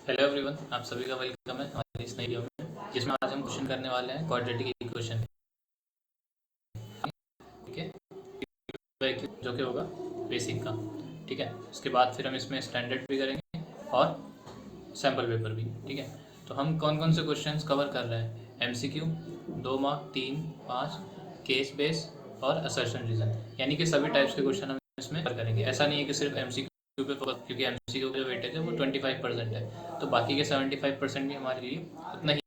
Hello everyone, आप सभी का वेलकम है हमारी इस नई वीडियो में, जिसमें आज हम क्वेश्चन करने वाले हैं क्वाड्रेटिक इक्वेशन। ठीक है, जो कि होगा बेसिक का। ठीक है, उसके बाद फिर हम इसमें स्टैंडर्ड भी करेंगे और सैम्पल पेपर भी। ठीक है, तो हम कौन कौन से क्वेश्चंस कवर कर रहे हैं? एमसीक्यू 2 मार्क, 3, 5, केस बेस और असर्शन रीजन, यानी कि सभी टाइप्स के क्वेश्चन हम इसमें कवर करेंगे। ऐसा नहीं है कि सिर्फ एमसीक्यू पे फोकस, क्योंकि एमसीक्यू का जो वेटेज है वो 25% है, तो बाकी के 75% भी हमारे लिए उतना ही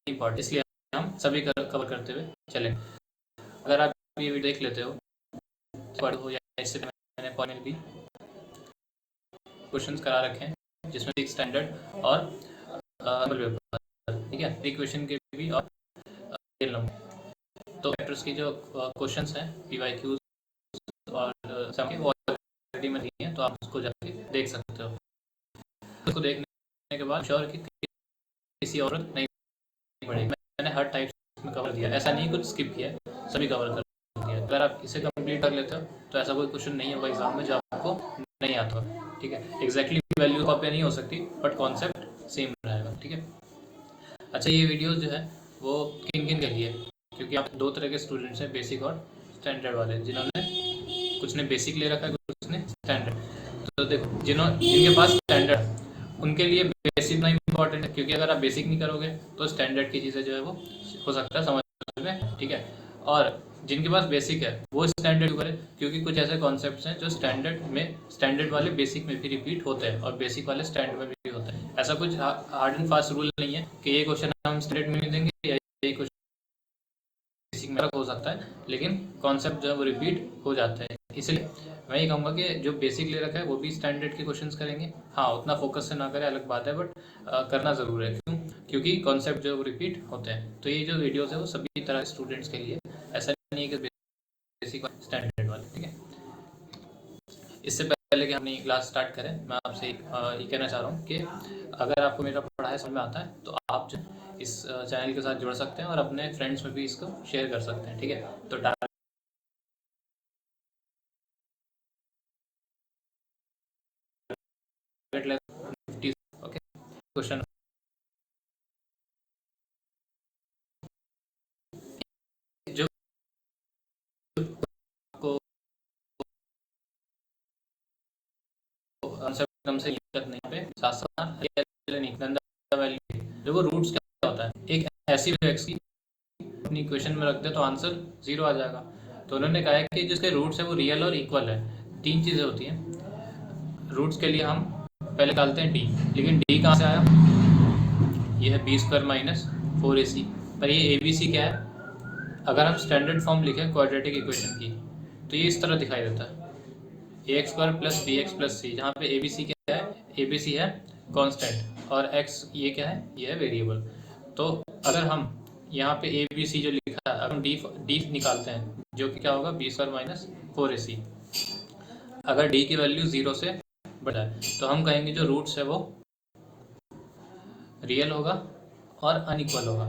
इम्पॉर्टेंट, इसलिए हम सभी कवर करते हुए चलेंगे। अगर आप ये वीडियो देख लेते हो हो या इससे मैंने पॉइंट भी क्वेश्चंस करा रखे हैं, जिसमें सिक्स स्टैंडर्ड और पेपर। ठीक है, इक्वेशन के भी और तो वेक्टर्स की जो क्वेश्चंस हैं पीवाईक्यूज और सब वो ऑलरेडी में दिए हैं, तो आप उसको जाके देख सकते हो। उसको देखने के बाद श्योर कि किसी और नहीं पड़ेगी। मैंने हर टाइप में कवर दिया, ऐसा नहीं कुछ स्किप किया, सभी कवर कर दिया। अगर आप इसे कंप्लीट कर लेते हो तो ऐसा कोई क्वेश्चन नहीं होगा एग्जाम में जो आपको नहीं आता। ठीक है, एग्जैक्टली वैल्यू कॉपी नहीं हो सकती, बट कॉन्सेप्ट सेम रहेगा। ठीक है, अच्छा ये वीडियो जो है वो किन किन के लिए, क्योंकि आप दो तरह के स्टूडेंट्स हैं, बेसिक और स्टैंडर्ड वाले, जिन्होंने कुछ ने बेसिक ले रखा है, कुछ ने स्टैंडर्ड। तो देखो, जिनके पास स्टैंडर्ड, उनके लिए बेसिक ना इम्पॉर्टेंट है, क्योंकि अगर आप बेसिक नहीं करोगे तो स्टैंडर्ड की चीज़ें जो है वो हो सकता है समझ में। ठीक है, और जिनके पास बेसिक है वो स्टैंडर्ड करें, क्योंकि कुछ ऐसे कॉन्सेप्ट्स हैं जो स्टैंडर्ड वाले बेसिक में भी रिपीट होते हैं और बेसिक वाले स्टैंडर्ड में भी होते हैं। ऐसा कुछ हार्ड एंड फास्ट रूल नहीं है कि ये क्वेश्चन हम स्टैंडर्ड में नहीं देंगे या ये क्वेश्चन बेसिक में हो सकता है, लेकिन कॉन्सेप्ट जो है वो रिपीट हो जाते हैं। इसलिए मैं ये कहूँगा कि जो बेसिक ले रखा है वो भी स्टैंडर्ड के क्वेश्चंस करेंगे। हाँ, उतना फोकस से ना करें, अलग बात है, बट करना ज़रूर है। क्यों? क्योंकि कॉन्सेप्ट जो है वो रिपीट होते हैं। तो ये जो वीडियोस है वो सभी तरह के स्टूडेंट्स के लिए, ऐसा नहीं है कि बेसिक स्टैंडर्ड वाले। ठीक है, इससे पहले कि हम अपनी क्लास स्टार्ट करें, मैं आपसे ये कहना चाह रहा हूँ कि अगर आपको मेरा पढ़ाई समझ में आता है तो आप जो इस चैनल के साथ जुड़ सकते हैं और अपने फ्रेंड्स में भी इसको शेयर कर सकते हैं। ठीक है, तो टारगेट 50। ओके, क्वेश्चन जो आपको आंसर एकदम से दिक्कत नहीं पे साथ साथ नहीं गंदा वैल्यू जो वो रूट्स क्या होता है, एक ऐसी एक्स की अपनी इक्वेशन में रख दे तो आंसर जीरो आ जाएगा। तो उन्होंने कहा है कि जिसके रूट्स है वो रियल और इक्वल है। तीन चीज़ें होती हैं रूट्स के लिए। हम पहले डालते हैं डी, लेकिन डी कहाँ से आया? ये है बी स्क्वायर माइनस 4ac। पर ये ए बी सी क्या है? अगर हम स्टैंडर्ड फॉर्म लिखें क्वाड्रेटिक इक्वेशन की तो ये इस तरह दिखाई देता है, A X square plus B X plus C, जहाँ पे ए बी सी क्या है? ए बी सी है कांस्टेंट और एक्स ये क्या है? ये है वेरिएबल। तो अगर हम यहाँ पे ए बी सी जो लिखा है, अगर हम डी डी निकालते हैं, जो कि क्या होगा? B square minus 4ac। अगर डी की वैल्यू जीरो से बढ़ा है तो हम कहेंगे जो रूट्स है वो रियल होगा और अनइक्वल होगा।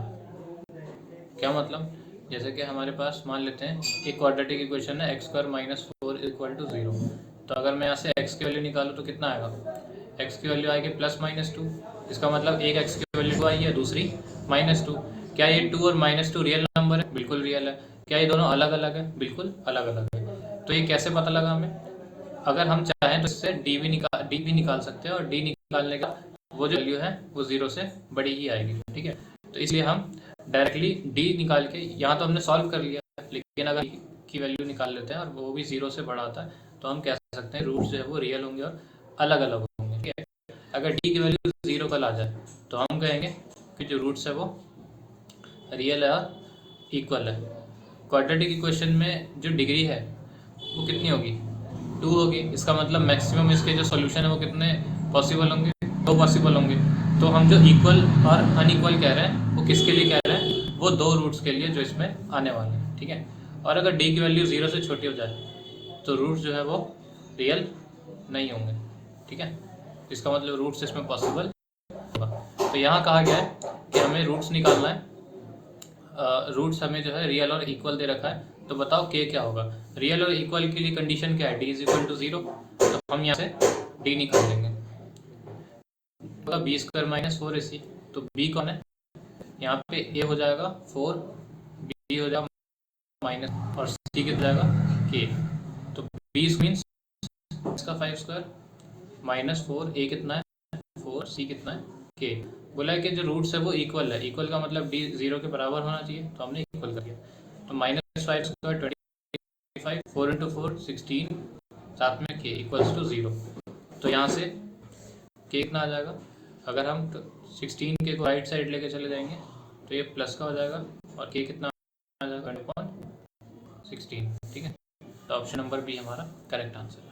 क्या मतलब? जैसे कि हमारे पास मान लेते हैं एक क्वाड्रेटिक इक्वेशन है, X square minus 4 equal to 0। तो अगर मैं यहाँ से एक्स की वैल्यू निकालूँ तो कितना आएगा? एक्स की वैल्यू आएगी प्लस माइनस 2। इसका मतलब एक एक्स की वैल्यू आई है, दूसरी माइनस 2। क्या ये 2 और माइनस 2 रियल नंबर है? बिल्कुल रियल है। क्या ये दोनों अलग अलग है? बिल्कुल अलग अलग है। तो ये कैसे पता लगा हमें? अगर हम चाहें तो इससे डी भी निकाल सकते हैं, और डी निकालने का वो जो वैल्यू है वो जीरो से बड़ी ही आएगी। ठीक है, तो इसलिए हम डायरेक्टली डी निकाल के, यहाँ तो हमने सॉल्व कर लिया, लेकिन अगर की वैल्यू निकाल लेते हैं और वो भी जीरो से बड़ा आता है तो हम कह सकते हैं रूट्स जो है वो रियल होंगे और अलग अलग होंगे। ठीक है, अगर डी की वैल्यू जीरो कल आ जाए तो हम कहेंगे कि जो रूट्स है वो रियल है और इक्वल है। क्वाड्रेटिक इक्वेशन में जो डिग्री है वो कितनी होगी? 2 होगी। इसका मतलब मैक्सिमम इसके जो सॉल्यूशन है वो कितने पॉसिबल होंगे? 2 पॉसिबल होंगे। तो हम जो इक्वल और अनइक्वल कह रहे हैं वो किसके लिए कह रहे हैं? वो दो रूट्स के लिए जो इसमें आने वाले हैं। ठीक है, और अगर डी की वैल्यू जीरो से छोटी हो जाए तो रूट्स जो है वो रियल नहीं होंगे। ठीक है, इसका मतलब रूट्स इसमें पॉसिबल होगा। तो यहाँ कहा गया है कि हमें रूट्स निकालना है। रूट्स हमें जो है रियल और इक्वल दे रखा है, तो बताओ के क्या होगा? रियल और इक्वल के लिए कंडीशन क्या है? D is equal to zero. तो हम यहाँ से डी निकाल लेंगे। होगा बी स्क्वायर माइनस 4ac। तो बी कौन है यहाँ पे, ए हो जाएगा 4, बी हो जाएगा माइनस और सी कितना जाएगा के। तो बी मीन्स इसका 5 स्क्वायर माइनस 4, ए कितना है 4, सी कितना है के। बोला है कि जो रूट्स है वो इक्वल है, इक्वल का मतलब डी 0 के बराबर होना चाहिए, तो हमने इक्वल कर दिया। तो माइनस 5 स्क्वायर 25, 4 इंटू 4 16, साथ में के इक्वल्स टू 0। तो यहाँ से के कितना आ जाएगा, अगर हम 16 के को राइट साइड लेके चले जाएंगे तो ये प्लस का हो जाएगा और के कितना आ जाएगा 16। ठीक है, तो ऑप्शन नंबर बी हमारा करेक्ट आंसर है।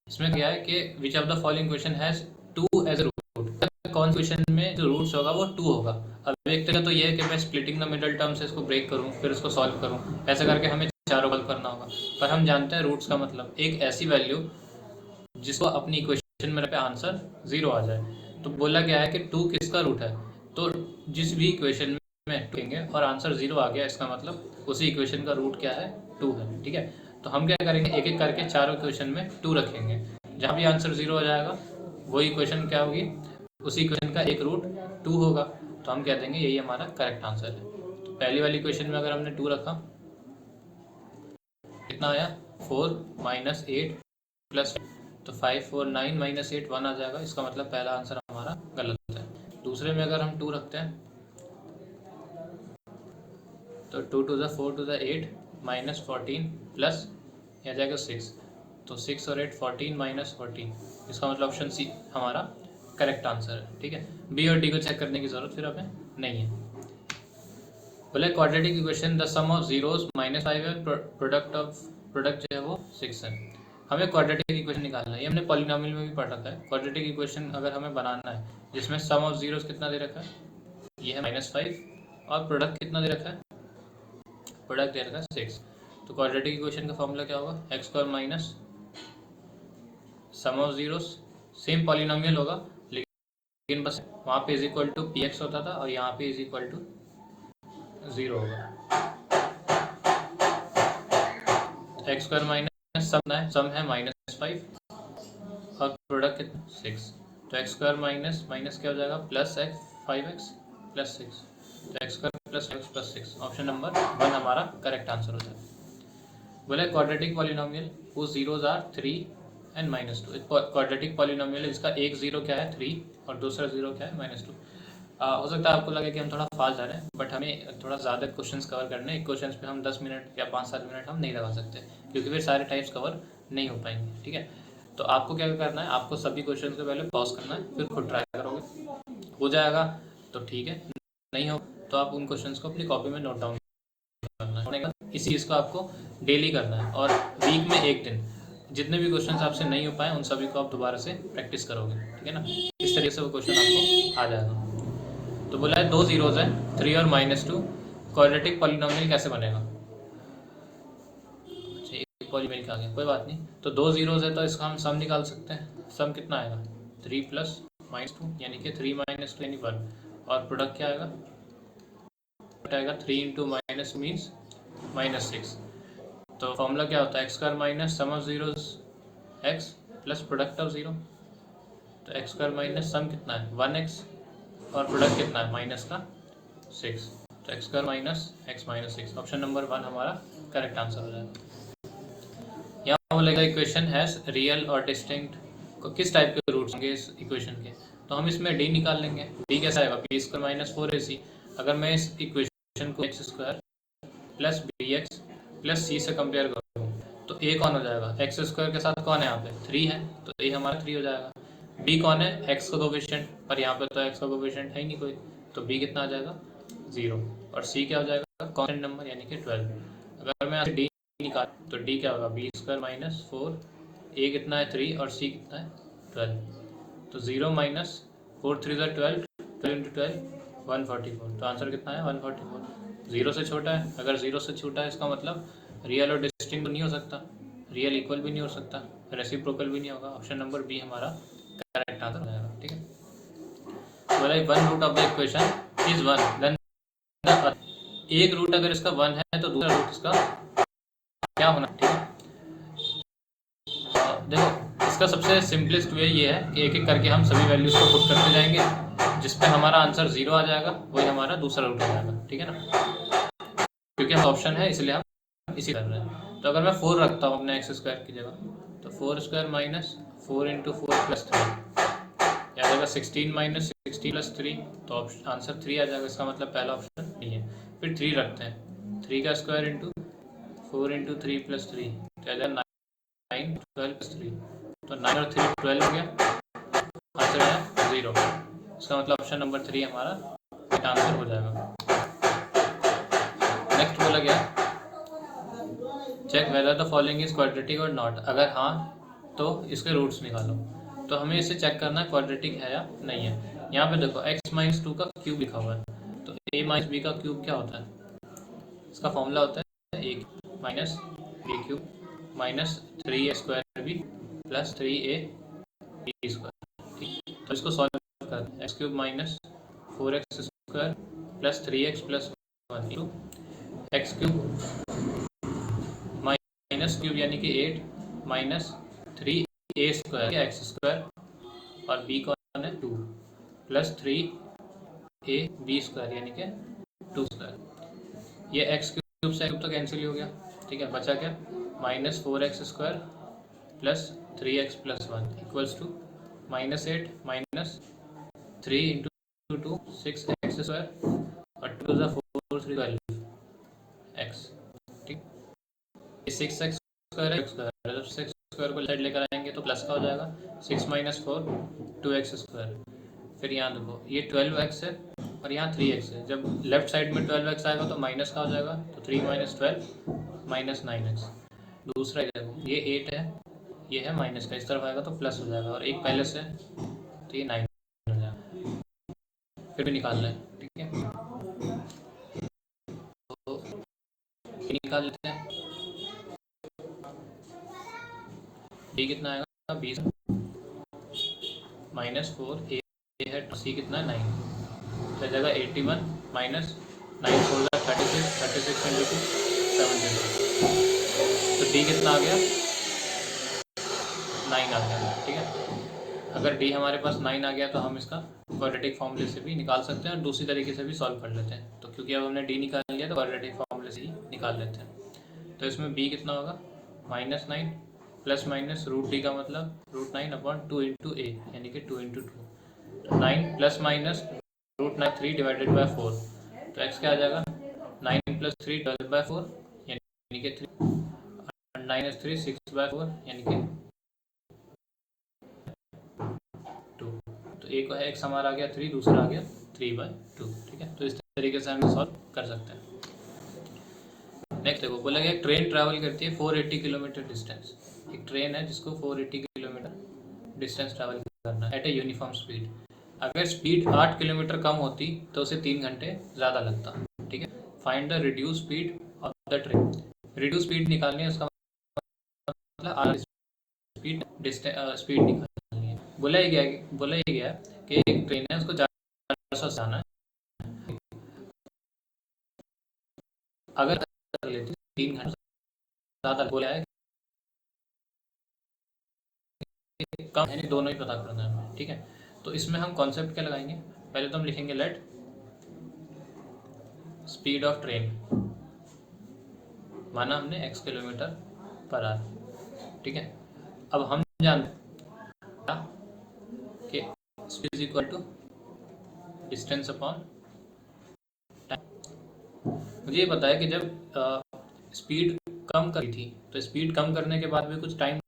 इसमें क्या है कि which of the following question has 2 as root, कौन क्वेश्चन में जो रूट्स होगा वो 2 होगा। अब एक तरह तो ये है कि मैं स्प्लिटिंग द मिडल टर्म से इसको ब्रेक करूँ फिर इसको सॉल्व करूँ, ऐसा करके हमें चारों सॉल्व करना होगा। पर हम जानते हैं रूट्स का मतलब एक ऐसी वैल्यू जिसको अपनी इक्वेशन में पे आंसर 0 आ जाए। तो बोला गया है कि 2 किसका रूट है, तो जिस भी इक्वेशन में देंगे और आंसर 0 आ गया इसका मतलब उसी इक्वेशन का रूट क्या है 2 है। ठीक है, तो हम क्या करेंगे एक एक करके चारों इक्वेशन में 2 रखेंगे, जहाँ भी आंसर 0 हो जाएगा वही इक्वेशन क्या होगी, उसी इक्वेशन का एक रूट 2 होगा, तो हम कह देंगे यही हमारा करेक्ट आंसर है। तो पहली वाली इक्वेशन में अगर हमने 2 रखा कितना आया 4 माइनस 8 प्लस, तो 5 4 9 माइनस 8 1 आ जाएगा, इसका मतलब पहला आंसर हमारा गलत है। दूसरे में अगर हम 2 रखते हैं तो 2 to the 4 to the 8 minus 14 plus आ जाएगा 6, तो 6 और 8 14 माइनस 14, इसका मतलब ऑप्शन सी हमारा करेक्ट आंसर है। ठीक है, बी और डी को चेक करने की जरूरत फिर हमें नहीं है। बोले quadratic equation the sum of zeros minus 5 है, प्रोडक्ट जो है वो 6 है। हमें क्वाड्रेटिक इक्वेशन निकालना है, ये हमने पॉलिनोमियल में भी पढ़ रखा है। क्वाड्रेटिक इक्वेशन अगर हमें बनाना है जिसमें सम ऑफ जीरोस कितना दे रखा है, ये है -5 और प्रोडक्ट कितना दे रखा है, प्रोडक्ट दे रखा है 6। तो क्वाड्रेटिक इक्वेशन का फॉर्मूला क्या होगा, X square minus sum of zeros, same polynomial होगा लेकिन बस वहाँ पे is equal to P X होता था और यहाँ पे इज इक्वल टू 0 होगा। एक्स स्क्वायर माइनस सम है -5 और प्रोडक्ट कितना 6, तो एक्स स्क्वायर माइनस माइनस क्या हो जाएगा प्लस एक्स 5x प्लस 6, तो x square plus x plus 6, option number 1 हमारा करेक्ट आंसर हो जाएगा। बोले quadratic polynomial whose zeros are 3 and -2, quadratic polynomial इसका एक जीरो क्या है 3 और दूसरा जीरो क्या है -2। हो सकता है आपको लगे कि हम थोड़ा फास्ट जा रहे हैं, बट हमें थोड़ा ज़्यादा क्वेश्चंस कवर करने हैं। एक क्वेश्चन पे हम 10 मिनट या 5-7 मिनट हम नहीं लगा सकते क्योंकि फिर सारे टाइप्स कवर नहीं हो पाएंगे। ठीक है, तो आपको क्या करना है, आपको सभी क्वेश्चन को पहले पॉज करना है फिर खुद ट्राई करोगे, हो जाएगा तो ठीक है, नहीं हो तो आप उन क्वेश्चन को अपनी कॉपी में नोट डाउन करना है। इस चीज़ को आपको डेली करना है और वीक में एक दिन जितने भी क्वेश्चन आपसे नहीं हो पाए उन सभी को आप दोबारा से प्रैक्टिस करोगे। ठीक है ना, इस तरीके से वो क्वेश्चन आपको आ जाएगा। तो बोला है 2 जीरोज है 3 और -2, क्वाड्रेटिक पॉलिनोमियल कैसे बनेगा। अच्छा एक पॉलिनोमियल आ गया, कोई बात नहीं। तो 2 जीरोज है तो इसका हम सम निकाल सकते हैं, सम कितना आएगा 3 प्लस -2 यानी कि 3 -2 यानी 1, और प्रोडक्ट क्या आएगा, आएगा 3 इंटू माइनस मीन्स -6। तो फॉर्मूला क्या होता है, X square minus sum of zeros x plus product of 0, तो एक्स स्क्वायर माइनस सम कितना है 1x और प्रोडक्ट कितना है माइनस का 6, तो x square minus x minus 6, option number 1 हमारा करेक्ट आंसर हो जाएगा। यहाँ बोलेगा इक्वेशन हैज रियल और डिस्टिंक्ट, किस टाइप के रूट्स होंगे इस इक्वेशन के, तो हम इसमें डी निकाल लेंगे। डी कैसा आएगा बी स्क्वायर माइनस 4ac। अगर मैं इस इक्वेशन को X square plus B X plus C से कंपेयर करूँ तो ए कौन हो जाएगा, एक्स स्क्वायर के साथ कौन है यहाँ पे 3 है, तो ए हमारा 3 हो जाएगा। बी कौन है, एक्स का कोफिशिएंट, पर यहाँ पे तो एक्स का कोफिशिएंट है ही नहीं कोई, तो बी कितना आ जाएगा 0, और सी क्या हो जाएगा कांस्टेंट नंबर यानी कि 12। अगर मैं डी निकाल तो डी क्या होगा बी स्क्वायर माइनस 4, ए कितना है 3 और सी कितना है 12, तो 0 माइनस 4 3 12, 12 इंटू 12 144, तो आंसर कितना है 144। 0 से छोटा है, अगर 0 से छोटा है इसका मतलब रियल और डिस्टिंक्ट तो नहीं हो सकता, रियल इक्वल भी नहीं हो सकता, रेसिप्रोकल भी नहीं होगा, ऑप्शन नंबर बी हमारा करेक्ट आंसर हो जाएगा। ठीक है, बोला one root of the equation is 1 then the, एक रूट अगर इसका 1 है तो दूसरा रूट इसका क्या होना। ठीक है, देखो इसका सबसे सिंपलेस्ट वे ये है कि एक एक करके हम सभी वैल्यूज़ को पुट करते जाएंगे, जिस पे हमारा आंसर 0 आ जाएगा, वही हमारा दूसरा रूट आ जाएगा। ठीक है ना, क्योंकि हम ऑप्शन है इसलिए हम इसी कर रहे हैं। तो अगर मैं 4 रखता हूँ अपने एक्स स्क्वायर की जगह, तो 4 स्क्वायर माइनस 4 इंटू 4 प्लस 3 आ जाएगा 16 माइनस 16 प्लस 3, तो आंसर 3 आ जाएगा। इसका मतलब पहला ऑप्शन नहीं है। फिर 3 रखते हैं, 3 का स्क्वायर इंटू 4 इंटू 3 प्लस 3, तो आ जाएगा 9 12 प्लस 3, तो 9 और 3 12 हो गया, आंसर है 0। इसका मतलब ऑप्शन नंबर 3 हमारा आंसर हो जाएगा। नेक्स्ट बोला गया check whether the following is quadratic or not. अगर हाँ तो इसके रूट्स निकालो। तो हमें इसे चेक करना है क्वाड्रेटिक है या नहीं है। यहाँ पे देखो x माइनस 2 का क्यूब लिखा हुआ है, तो a माइनस बी का क्यूब क्या होता है? इसका फॉर्मूला होता है a minus B cube minus 3a square B plus 3a B square. ठीक, तो इसको सॉल्व कर X cube minus 4x square plus 3x plus 1 into X cube minus cube यानी कि 8 minus 3a square X square और b कौन है 2 plus 3a B square यानी कि 2 स्क्वायर। ये एक्स क्यूब से क्यूब तो कैंसिल हो गया। ठीक है, बचा क्या? Minus 4x square plus 3x plus 1 equals to minus 8 minus 3 into 2 6x square और 2 ज़ा 4 3 12 x। ठीक, 6x स्क्वायर एक्स स्क्वायर, जब 6 स्क्वायर को साइड लेकर आएंगे तो प्लस का हो जाएगा 6 माइनस 4 2x स्क्वायर। फिर यहाँ देखो ये 12x है और यहाँ 3x है। जब लेफ्ट साइड में 12x आएगा तो माइनस का हो जाएगा, तो 3 माइनस 12 माइनस 9x। दूसरा देखो ये 8 है, ये है माइनस का, इस तरफ आएगा तो प्लस हो जाएगा, और एक पहले से तो ये 9 हो जाएगा। फिर भी निकालना है। ठीक है, तो ये निकाल लेते हैं। डी कितना आएगा 20 माइनस 4 ए है, सी कितना है 9, तो जगह 81 माइनस 9 16 36 36 इंटू 2 70। तो डी कितना आ गया 9 आ गया। ठीक है, अगर डी हमारे पास 9 आ गया तो हम इसका क्वाड्रेटिक फॉर्मूले से भी निकाल सकते हैं और दूसरी तरीके से भी सॉल्व कर लेते हैं। तो क्योंकि अब हमने डी निकाल लिया तो क्वाड्रेटिक फॉर्मूले से ही निकाल लेते हैं। तो इसमें बी कितना होगा minus 9 plus minus root D का मतलब रूट 9 अपॉन 2 इंटू ए यानी कि 2 into 2, 9 plus minus root 9 3 divided by 4, तो एक्स क्या आ जाएगा 9 प्लस 3 12 बाय 4 यानी कि 3 और 9 3 6 बाय 4 यानी कि 2। तो एक है एक्स हमारा आ गया 3, दूसरा आ गया 3 बाय 2। ठीक है, तो इस तरीके से हम सॉल्व कर सकते हैं। नेक्स्ट देखो बोला गया ट्रेन ट्रैवल करती है 480 किलोमीटर डिस्टेंस। एक ट्रेन है जिसको 480 किलोमीटर डिस्टेंस ट्रैवल करना है एट ए यूनिफॉर्म स्पीड। अगर स्पीड 8 किलोमीटर कम होती तो उसे 3 घंटे ज़्यादा लगता। ठीक है, find the reduce speed of the train. Reduce speed निकालनी है, उसका मतलब स्पीड स्पीड निकालनी है। बोला ही गया कि एक ट्रेन है उसको 400 से जाना है, अगर कर लेती 3 घंटे ज़्यादा बोला है कम है, दोनों ही पता करना है हमें। ठीक है, तो इसमें हम कॉन्सेप्ट क्या लगाएंगे? पहले तो हम लिखेंगे लेट स्पीड ऑफ ट्रेन, माना हमने x किलोमीटर पर आवर। ठीक है, अब हम जानते हैं कि speed is equal to distance upon time. मुझे ये पता है कि जब स्पीड कम करी थी तो स्पीड कम करने के बाद भी कुछ टाइम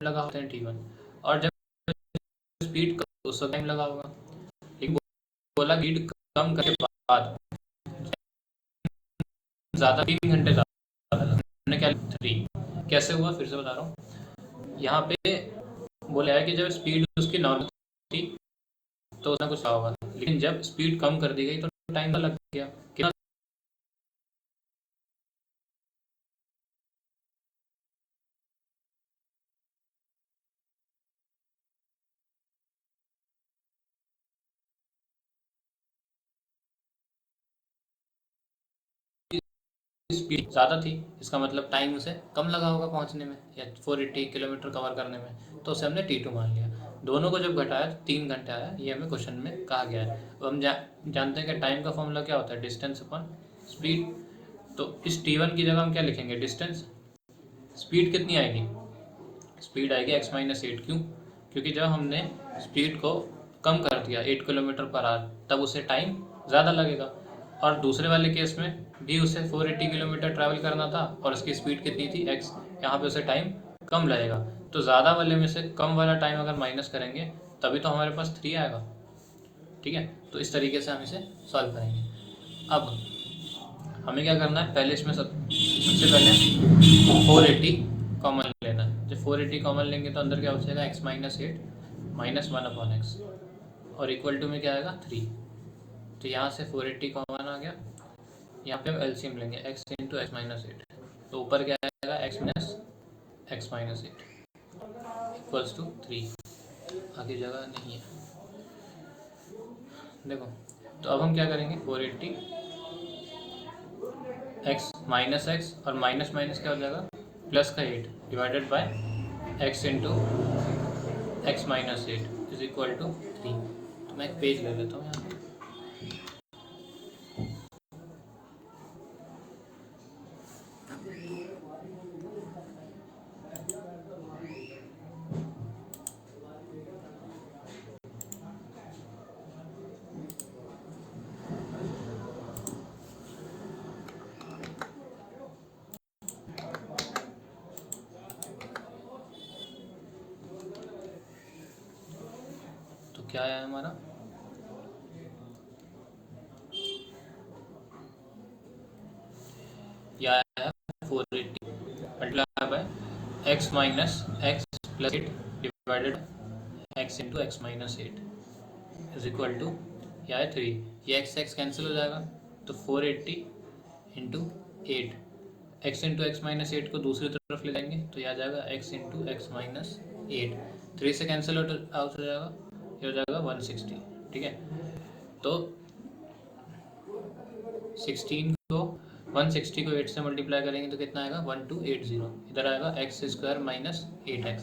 लगा होता है t1, और जब स्पीड उस टाइम लगा होगा। एक बोला स्पीड कम करने के बाद ज़्यादा 3 घंटे ज़्यादा लगा, हमने क्या 3। कैसे हुआ फिर से बता रहा हूँ। यहाँ पे बोला है कि जब स्पीड उसकी नॉर्मल थी तो उसमें कुछ होगा, लेकिन जब स्पीड कम कर दी गई तो टाइम लग गया। कितना? स्पीड ज़्यादा थी, इसका मतलब टाइम उसे कम लगा होगा पहुंचने में या 480 किलोमीटर कवर करने में, तो उसे हमने T2 मान लिया। दोनों को जब घटाया तो 3 घंटे आया, ये हमें क्वेश्चन में कहा गया है। अब हम जानते हैं कि टाइम का फॉर्मूला क्या होता है, डिस्टेंस अपॉन स्पीड। तो इस T1 की जगह हम क्या लिखेंगे, डिस्टेंस। स्पीड कितनी आएगी, स्पीड आएगी x माइनस 8। क्यों, क्योंकि जब हमने स्पीड को कम कर दिया 8 किलोमीटर पर आवर, तब उसे टाइम ज़्यादा लगेगा। और दूसरे वाले केस में भी उसे 480 किलोमीटर ट्रैवल करना था और उसकी स्पीड कितनी थी x, यहाँ पे उसे टाइम कम लगेगा। तो ज़्यादा वाले में से कम वाला टाइम अगर माइनस करेंगे तभी तो हमारे पास 3 आएगा। ठीक है, तो इस तरीके से हम इसे सॉल्व करेंगे। अब हमें क्या करना है, पहले इसमें सबसे पहले 480 कॉमन लेना है। जब 480 कॉमन लेंगे तो अंदर क्या बचेगा, x minus 8 minus 1 upon x, और इक्वल टू में क्या आएगा 3। तो यहाँ से 480 कॉमन आ गया, यहाँ पे हम एलसीएम लेंगे x इंटू एक्स माइनस 8, तो ऊपर क्या आएगा x माइनस 8 इक्वल्स टू 3। आगे जगह नहीं है, देखो। तो अब हम क्या करेंगे, 480 x माइनस एक्स, और माइनस माइनस क्या हो जाएगा, प्लस का 8 divided by x into x minus 8 is equal to 3। तो मैं एक पेज ले लेता हूँ यहाँ पे। तो क्या आया हमारा, यह आया 480 multiply by x minus X plus 8 divided x into x minus 8 is equal to, यह है 3। ये x कैंसिल हो जाएगा, तो 480 into 8, x into x minus 8 को दूसरी तरफ ले जाएंगे तो यह आ जाएगा x इंटू एक्स माइनस 8। 3 से कैंसिल आउट हो जाएगा, ये हो जाएगा 160। ठीक है, तो 16 को 160 को 8 से मल्टीप्लाई करेंगे तो कितना आएगा, 1280। इधर आएगा एक्स स्क्वायर माइनस 8x।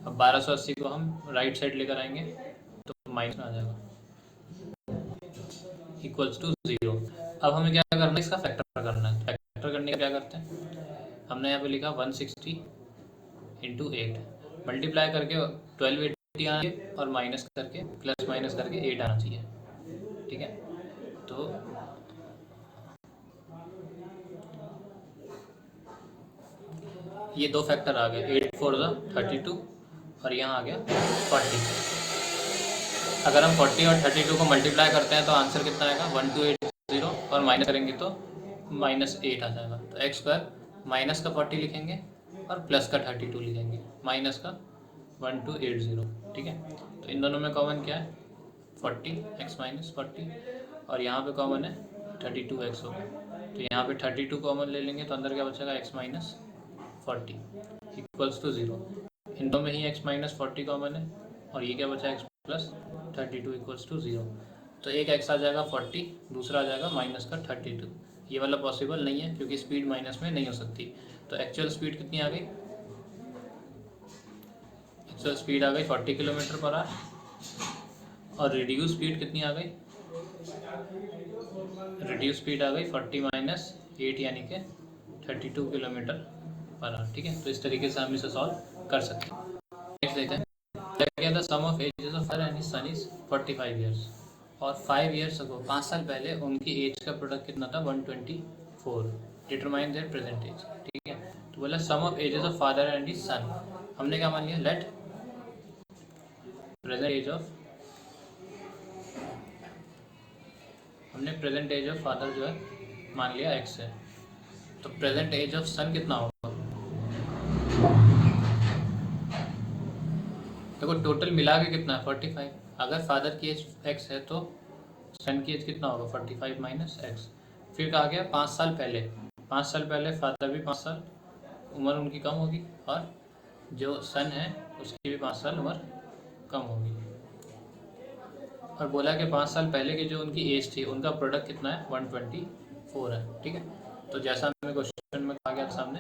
अब 1280 को हम राइट साइड लेकर आएंगे तो माइनस में आ जाएगा, इक्वल्स टू 0। अब हमें क्या करना है, इसका फैक्टर करना है। फैक्टर करने का क्या करते हैं, हमने यहाँ पे लिखा 160 इंटू 8, मल्टीप्लाई करके 1280 आना चाहिए और माइनस करके प्लस माइनस करके 8 आना चाहिए। ठीक है, तो ये दो फैक्टर आ गए, 8 4 32 और यहाँ आ गया 40। अगर हम 40 और 32 को मल्टीप्लाई करते हैं तो आंसर कितना आएगा, 1280, और माइनस करेंगे तो माइनस 8 आ जाएगा। तो एक्स स्क्वायर माइनस का 40 लिखेंगे और प्लस का 32 लिखेंगे, माइनस का 1280। ठीक है, तो इन दोनों में कॉमन क्या है, 40 एक्स माइनस 40, और यहाँ पे कॉमन है 32 एक्स होगा। तो यहाँ पे 32 कॉमन ले लेंगे तो अंदर क्या बचेगा, एक्स माइनस 40 इक्वल्स टू 0। इन दोनों में ही x माइनस 40 कॉमन है और ये क्या बचा, x प्लस 32 इक्वल्स टू 0। तो एक x आ जाएगा 40, दूसरा आ जाएगा माइनस का 32। ये वाला पॉसिबल नहीं है क्योंकि स्पीड माइनस में नहीं हो सकती। तो एक्चुअल स्पीड कितनी आ गई, एक्चुअल स्पीड आ गई 40 किलोमीटर पर आवर, और रिड्यूस स्पीड कितनी आ गई, रिड्यूस स्पीड आ गई 40 माइनस 8 यानी कि 32 किलोमीटर पर आवर। ठीक है, तो इस तरीके से हम इसे सॉल्व कर सकते हैं। नेक्स्ट देखते हैं, the sum of ages of her and his son is 45 years, और 5 इयर्स अगो 5 साल पहले उनकी एज का प्रोडक्ट कितना था, 124। Determine their present age. ठीक है, तो बोला sum of ages of father and his son, हमने क्या मान लिया, लेट प्रेजेंट एज ऑफ, हमने प्रेजेंट एज ऑफ फादर जो है मान लिया x है, तो प्रेजेंट एज ऑफ सन कितना होगा, देखो टोटल मिला के कितना है 45। अगर फादर की एज x है तो सन की एज कितना होगा, 45 माइनस एक्स। फिर कहा गया 5 साल पहले, 5 साल पहले फादर भी 5 साल उम्र उनकी कम होगी, और जो सन है उसकी भी 5 साल उम्र कम होगी। और बोला कि 5 साल पहले की जो उनकी एज थी उनका प्रोडक्ट कितना है, 124 है। ठीक है, तो जैसा हमें क्वेश्चन में कहा गया सामने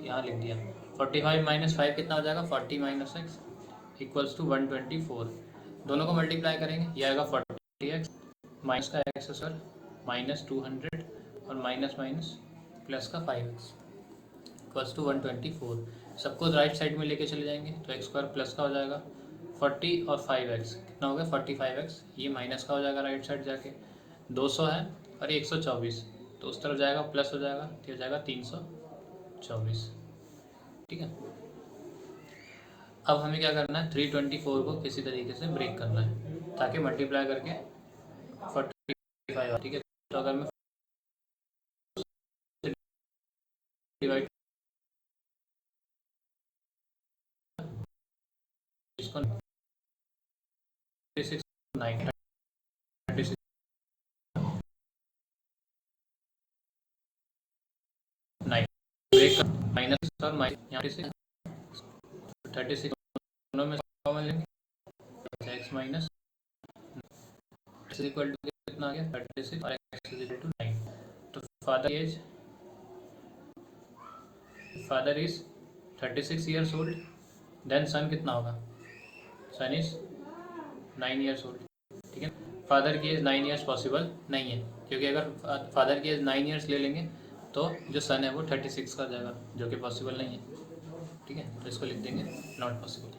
यहाँ लिख दिया। 45 माइनस 5 कितना हो जाएगा, 40 माइनस एक्स इक्वल्स टू 124। दोनों को मल्टीप्लाई करेंगे, ये आएगा 40x माइनस का एक्स सर माइनस 200 और माइनस माइनस प्लस का 5x इक्वल्स टू 124। सबको राइट साइड में लेके चले जाएंगे तो एक्स स्क्वायर प्लस का हो जाएगा 40 और 5x कितना हो गया 45x, ये माइनस का हो जाएगा राइट साइड जाके 200 है और 124 तो उस तरफ जाएगा प्लस हो जाएगा तो हो जाएगा 324। ठीक है, अब हमें क्या करना है 324 को किसी तरीके से ब्रेक करना है ताकि मल्टीप्लाई करके 45। ठीक है, तो अगर मैं डिवाइड इसको 36 9 36 9 ब्रेक माइनस और माइनस यहाँ से 36 दोनों में कॉमन लेंगे X minus X equal to कितना आ गया 36 और एक्स इक्वल टू 9। तो father is 36 years old, then son कितना होगा, सन इज 9 ईयर्स ओल्ड। ठीक है, फादर की एज 9 ईयर्स पॉसिबल नहीं है क्योंकि अगर फादर की एज 9 ईयर्स ले लेंगे तो जो सन है वो 36 का जाएगा जो कि पॉसिबल नहीं है। ठीक है, तो इसको लिख देंगे नॉट पॉसिबल।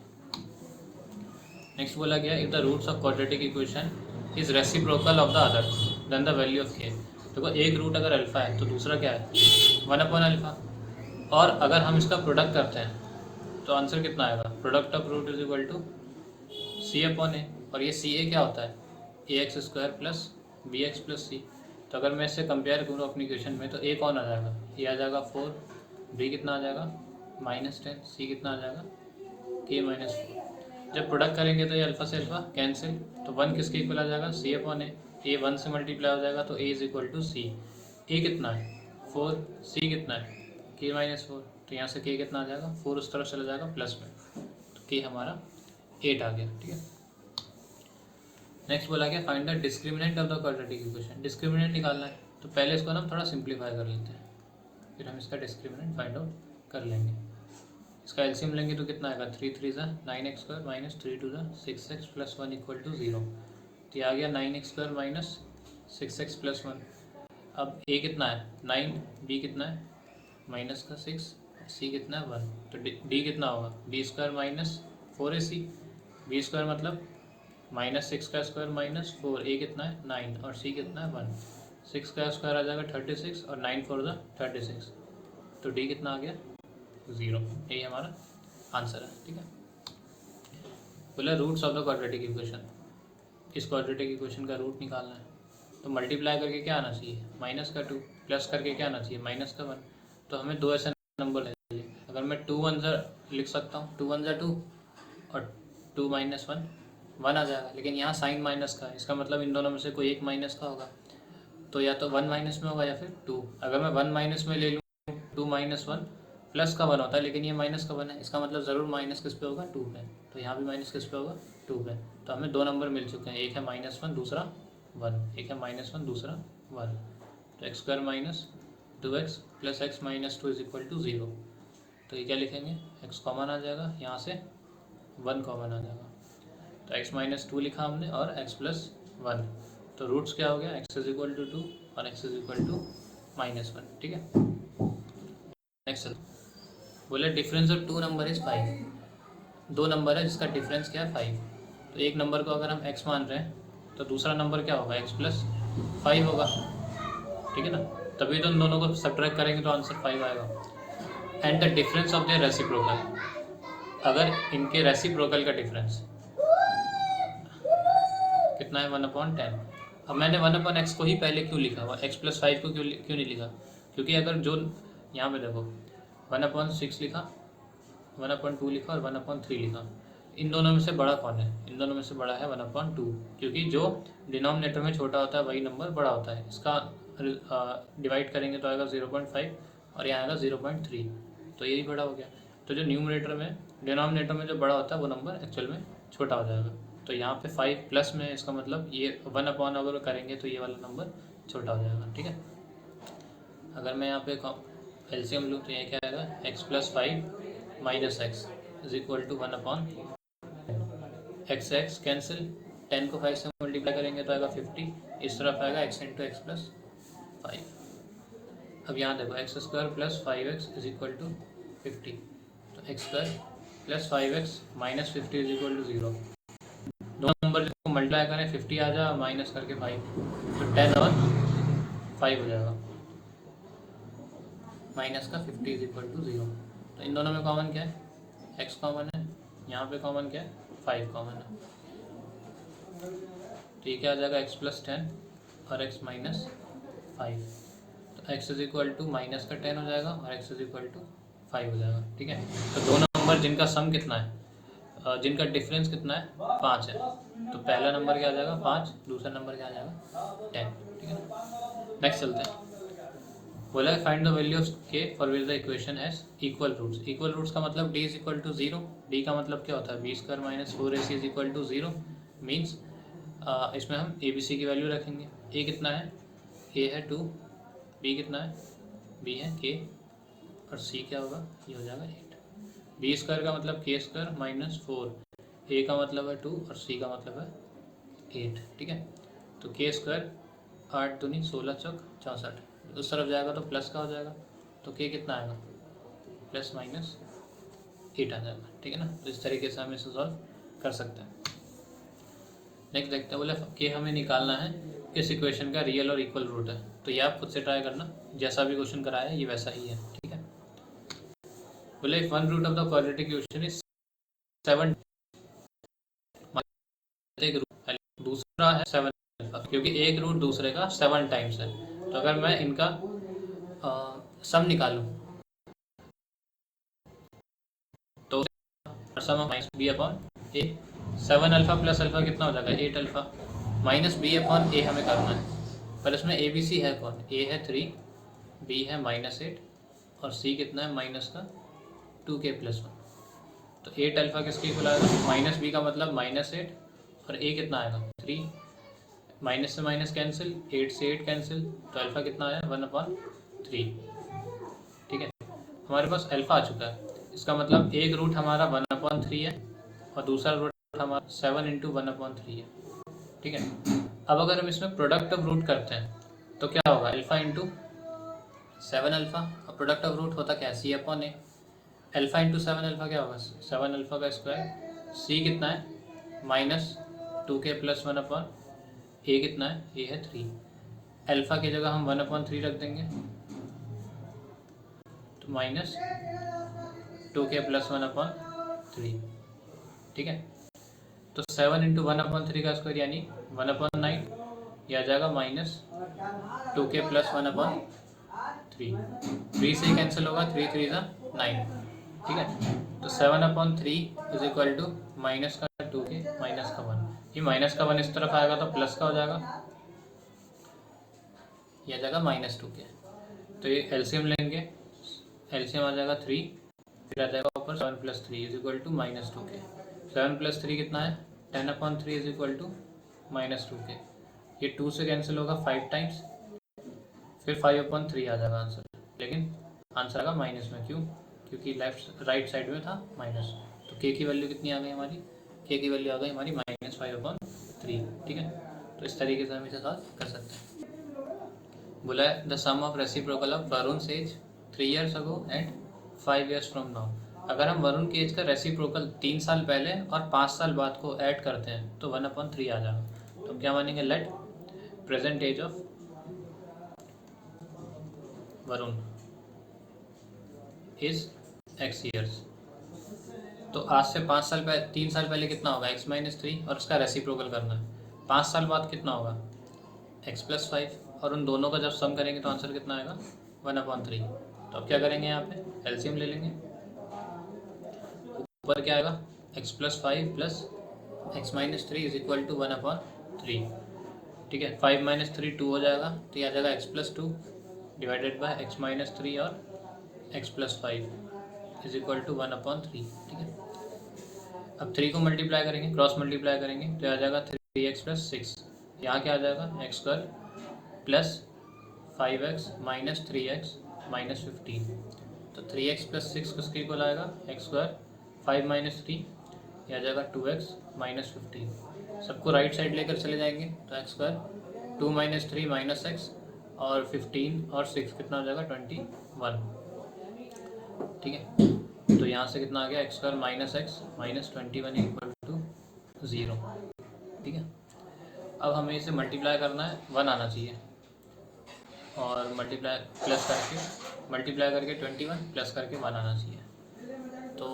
नेक्स्ट बोला गया if the roots of quadratic equation is reciprocal of the other then the value of के। देखो एक रूट अगर अल्फा है तो दूसरा क्या है 1/अल्फा, और अगर हम इसका प्रोडक्ट करते हैं तो आंसर कितना आएगा, product of root is equal to c/a, और ये ca क्या होता है ax² plus bx plus c। तो अगर मैं इससे कंपेयर करूँ अपनी इक्वेशन में तो a कौन आ जाएगा, a आ जाएगा 4, b कितना आ जाएगा -10, c कितना आ जाएगा k -4। जब प्रोडक्ट करेंगे तो ये अल्फा से अल्फा कैंसिल, तो 1 किसके इक्वल आ जाएगा c/a, a 1 से मल्टीप्लाई हो जाएगा तो a is equal to c। a कितना है 4, c कितना है k -4, तो यहाँ से k कितना आ जाएगा 4 उस तरफ चला जाएगा प्लस में, तो k हमारा 8 आ गया। ठीक है, नेक्स्ट बोला गया find the discriminant of the quadratic equation. Discriminant निकालना है तो पहले इसको ना थोड़ा सिंप्लीफाई कर लेते हैं, फिर हम इसका डिस्क्रिमिनेंट फाइंड आउट कर लेंगे। इसका एलसीएम लेंगे तो कितना आएगा 3 3 ज़ा 9x² माइनस 3 2 ज़ा 6x प्लस 1 इक्वल टू 0। तो ये आ गया 9x² माइनस 6x प्लस 1। अब a कितना है 9, b कितना है माइनस का 6, c कितना है 1, तो d कितना होगा b² माइनस 4ac, b² मतलब -6 का स्क्वायर माइनस 4, a कितना है 9 और c कितना है 1। 6 का स्क्वायर आ जाएगा 36 और 9 4 ज़ा 36, तो d कितना आ गया 0। यही हमारा आंसर है। ठीक है, बोला roots of the quadratic equation, इस क्वाड्रेटिक इक्वेशन का रूट निकालना है तो मल्टीप्लाई करके क्या आना चाहिए -2, प्लस करके क्या आना चाहिए -1। तो हमें दो ऐसे नंबर ले चाहिए, अगर मैं 2 1 ज़ा लिख सकता हूँ 2 1 ज़ा 2 और 2 - 1 आ जाएगा, लेकिन यहाँ साइन माइनस का है, इसका मतलब इन दोनों में से कोई एक माइनस का होगा, तो या तो 1 माइनस में होगा या फिर 2। अगर मैं 1 माइनस में ले लूँ 2 - 1 प्लस का 1 होता है, लेकिन ये माइनस का 1 है, इसका मतलब ज़रूर माइनस किस पे होगा 2 पे, तो यहाँ भी माइनस किस पे होगा 2 पे। तो हमें दो नंबर मिल चुके हैं, एक है -1 दूसरा 1, एक है -1 दूसरा 1, तो x² minus 2x plus x minus 2 is equal to 0। तो ये क्या लिखेंगे x कॉमन आ जाएगा, यहाँ से 1 कॉमन आ जाएगा, तो x -2 लिखा हमने और x प्लस 1, तो रूट्स क्या हो गया x इज इक्वल टू 2 और x इज इक्वल टू -1। ठीक है, नेक्स्ट बोले डिफरेंस ऑफ 2 नंबर इज 5। दो नंबर है जिसका डिफरेंस क्या है 5, तो एक नंबर को अगर हम x मान रहे हैं तो दूसरा नंबर क्या होगा x प्लस 5 होगा। ठीक है ना, तभी तो इन दोनों को सब्ट्रैक्ट करेंगे तो आंसर 5 आएगा। And the difference of their reciprocal, अगर इनके रेसिप्रोकल का डिफरेंस कितना है 1/10। अब मैंने 1/x को ही पहले क्यों लिखा हुआ, x प्लस 5 को क्यों नहीं लिखा, क्योंकि अगर जो यहाँ पे देखो 1/6 लिखा, 1/2 लिखा और 1/3 लिखा, इन दोनों में से बड़ा कौन है, इन दोनों में से बड़ा है 1/2, क्योंकि जो डिनोमिनेटर में छोटा होता है वही नंबर बड़ा होता है। इसका डिवाइड करेंगे तो आएगा 0.5 और यहाँ आएगा 0.3, तो यही बड़ा हो गया। तो जो न्यूमरेटर में डिनोमिनेटर में जो बड़ा होता है वो नंबर एक्चुअल में छोटा हो जाएगा, तो यहाँ पे 5 प्लस में इसका मतलब ये 1/, अगर करेंगे तो ये वाला नंबर छोटा हो जाएगा। ठीक है, अगर मैं यहाँ पे एलसीएम लूँ तो ये क्या आएगा, x plus 5 minus x is equal to 1/, x x cancel, 10 को 5 से मल्टीप्लाई करेंगे तो आएगा 50, इस तरफ आएगा x इंटू एक्स प्लस 5। अब यहाँ देखो x square plus 5x is equal to 50, तो x square plus 5x minus 50 is equal to 0। दो नंबर जिसको मल्टीप्लाई करें 50 आ जाए माइनस करके 5, तो 10 और 5 हो जाएगा, माइनस का 50 इज इक्वल टू 0। तो इन दोनों में कॉमन क्या है, x कॉमन है, यहाँ पे कॉमन क्या है, 5 कॉमन है, तो ये क्या आ जाएगा x प्लस 10 और x माइनस 5, तो x is equal to minus का 10 हो जाएगा और x इज इक्वल टू 5 हो जाएगा। ठीक है, तो दो नंबर जिनका सम कितना है, जिनका डिफरेंस कितना है, 5 है, तो पहला नंबर क्या आ जाएगा 5, दूसरा नंबर क्या आ जाएगा 10। ठीक है, नेक्स्ट चलते हैं। बोला है find the value of k for which the equation has equal roots. Equal roots का मतलब d is equal to 0, d का मतलब क्या होता है, b square minus 4ac is equal to 0, means इसमें हम ए बी सी की वैल्यू रखेंगे। a कितना है, a है 2, b कितना है, b है k, और c क्या होगा, ये हो जाएगा 8। बी स्क्वायर का मतलब k स्क्वायर माइनस 4, a का मतलब है 2 और c का मतलब है 8। ठीक है, तो k स्क्वायर 8 दूनी 16 चौक 64, उस तरफ जाएगा तो प्लस का हो जाएगा, तो k कितना आएगा, प्लस माइनस 8 आ जाएगा। ठीक है ना, तो इस तरीके से हम इसे सॉल्व कर सकते हैं। नेक्स्ट देखते हैं, बोले k हमें निकालना है, इस इक्वेशन का रियल और इक्वल रूट है, तो ये आप खुद से ट्राई करना, जैसा भी क्वेश्चन कराया है ये वैसा ही है। ठीक है, बोले if one root of the quadratic equation is 7, एक रूट दूसरा है 7, क्योंकि एक रूट दूसरे का 7 टाइम्स है, तो अगर मैं इनका सम निकालूं तो सम माइनस बी अपॉन ए, 7 अल्फा प्लस अल्फा कितना हो जाएगा 8 अल्फा, माइनस बी अपॉन ए हमें करना है, पर इसमें ए बी सी है कौन, ए है 3, बी है माइनस 8 और सी कितना है माइनस का 2k प्लस 1, तो 8 अल्फा किसके इक्वल आएगा, माइनस बी का मतलब माइनस 8 और ए कितना आएगा 3, माइनस से माइनस कैंसिल, 8 से 8 कैंसिल, तो अल्फा कितना आया 1/3। ठीक है, हमारे पास अल्फा आ चुका है, इसका मतलब एक रूट हमारा 1/3 है और दूसरा रूट हमारा 7 इंटू 1/3 है। ठीक है, अब अगर हम इसमें प्रोडक्ट ऑफ रूट करते हैं तो क्या होगा, अल्फा इंटू 7 अल्फा, और प्रोडक्ट ऑफ रूट होता क्या है सी अपॉन ए, अल्फा इंटू 7 अल्फा क्या होगा 7 अल्फा का स्क्वायर, सी कितना है माइनस 2k प्लस 1/, ए कितना है, ए है 3, अल्फा की जगह हम 1/3 रख देंगे, तो माइनस 2k प्लस 1/3। ठीक है, तो 7 इंटू 1/3 का स्क्वायर यानी 1/9, यह आ जाएगा माइनस 2k प्लस 1/3, 3 से कैंसिल होगा, 3 3 9। ठीक है, तो 7/3 इज इक्वल टू माइनस का 2k माइनस का 1, ये माइनस का 1 इस तरफ आएगा तो प्लस का हो जाएगा, यह आ जाएगा माइनस 2k, तो ये एलसीएम लेंगे, एलसीएम आ जाएगा 3, फिर आ जाएगा ऊपर 7 plus 3 is equal to minus 2k, 7 plus 3 कितना है 10/3 is equal to minus 2k, ये 2 से कैंसिल होगा 5 टाइम्स, फिर 5/3 आ जाएगा आंसर, लेकिन आंसर आएगा माइनस में, क्यों, क्योंकि लेफ्ट राइट साइड में था माइनस, तो k की वैल्यू कितनी आ गई हमारी, k की वैल्यू आ गई हमारी -5/3। ठीक है, तो इस तरीके से हम इसे सॉल्व कर सकते हैं। बोला है the sum of reciprocal of Varun age 3 years ago and 5 years from now. अगर हम वरुण की एज का रेसिप्रोकल 3 साल पहले और 5 साल बाद को ऐड करते हैं तो 1/3 आ जाएगा, तो हम क्या मानेंगे, let present age of Varun is x years, तो आज से 5 साल पहले 3 साल पहले कितना होगा x-3 और उसका रेसिप्रोकल करना है, 5 साल बाद कितना होगा x प्लस 5, और उन दोनों का जब सम करेंगे तो आंसर कितना आएगा 1/3। तो अब क्या करेंगे, यहाँ पे एलसीएम ले लेंगे, ऊपर क्या आएगा x plus 5 plus x-3 is equal to 1/3। ठीक है, 5 - 3 2 हो जाएगा, तो यह आ जाएगा x plus 2 divided by x-3 और x plus 5 is equal to 1/3। ठीक है, अब 3 को मल्टीप्लाई करेंगे, क्रॉस मल्टीप्लाई करेंगे तो आ जाएगा 3x प्लस 6, यहाँ क्या आ जाएगा x square plus 5x minus 3x minus 15। तो 3x प्लस 6 किसके इक्वल आएगा, एक्स स्क्वायर। 5 माइनस 3 ये आ जाएगा 2x माइनस 15। सबको राइट साइड लेकर चले जाएंगे तो x square 2 minus 3 minus X और 15 और 6 कितना हो जाएगा 21। ठीक है, तो यहाँ से कितना आ गया x square minus x minus 21 equal to 0। ठीक है, अब हमें इसे मल्टीप्लाई करना है, 1 आना चाहिए और मल्टीप्लाई करके 21 प्लस करके 1 आना चाहिए। तो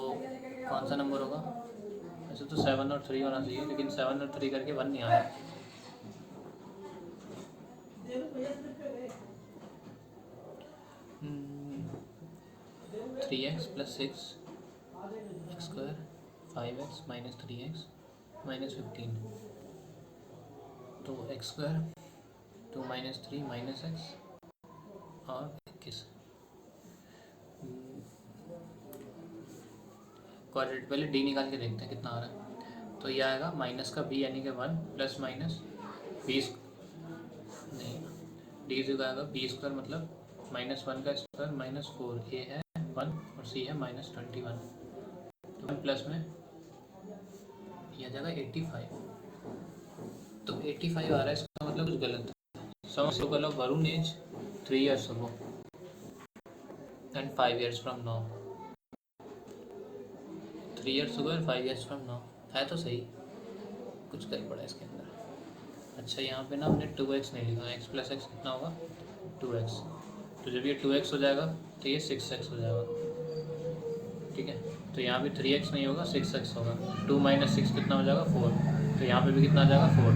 कौन सा नंबर होगा, वैसे तो 7 और 3 होना चाहिए, लेकिन 7 और 3 करके 1 नहीं आ रहा। Three x plus 6 x square 5x minus 3x minus 15। तो x square 2 minus 3 minus X और 21। क्वाड्रेट पहले डी निकाल के देखते हैं कितना आ रहा है। तो ये आएगा माइनस का बी यानी कि 1 प्लस माइनस बी नहीं डी जो आएगा बी स्क्वायर मतलब माइनस 1 का स्क्वायर माइनस 4। ए है 1 और सी है माइनस 21। तो 1 प्लस में यह आ जाएगा 85। तो 85 आ रहा है, इसका मतलब कुछ गलत है। समझ लो कल Varun age 3 years ago and 5 years from now। 3 years ago and 5 years from now है तो सही, कुछ कर पड़ा इसके अंदर। अच्छा यहाँ पे ना हमने 2x नहीं लिखा, x प्लस एक्स कितना होगा 2x। तो जब ये 2x हो जाएगा तो ये 6x हो जाएगा। ठीक है, तो यहाँ भी 3x नहीं होगा 6x होगा। 2 माइनस 6 कितना हो जाएगा 4। तो यहाँ पे भी कितना आ जाएगा 4।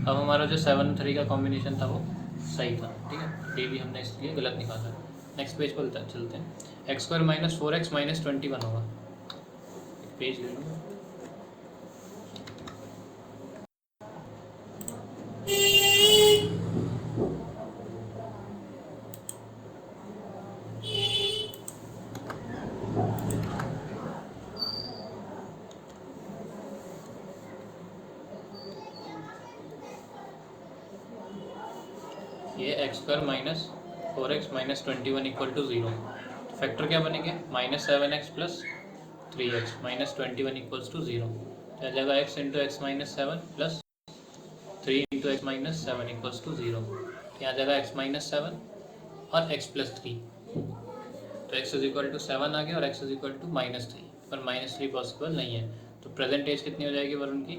अब हमारा जो 7 3 का कॉम्बिनेशन था वो सही था। ठीक है, डी भी हमने इसलिए गलत निकाला। नेक्स्ट पेज पर चलते हैं। X square minus 4x minus 21 होगा। पेज ले लो। ये x square minus 4x minus 21 equal to 0। Factor क्या बनेंगे, minus 7x plus 3x minus 21 equals to 0। तो आ जाएगा x into x minus 7 plus 3 into x minus 7 equals to 0। यहाँ जाएगा x माइनस 7 और x प्लस 3। तो x इज इक्वल टू 7 आ गया और x is equal to minus 3, पर माइनस 3 पॉसिबल नहीं है। तो प्रेजेंट एज कितनी हो जाएगी वरुण की,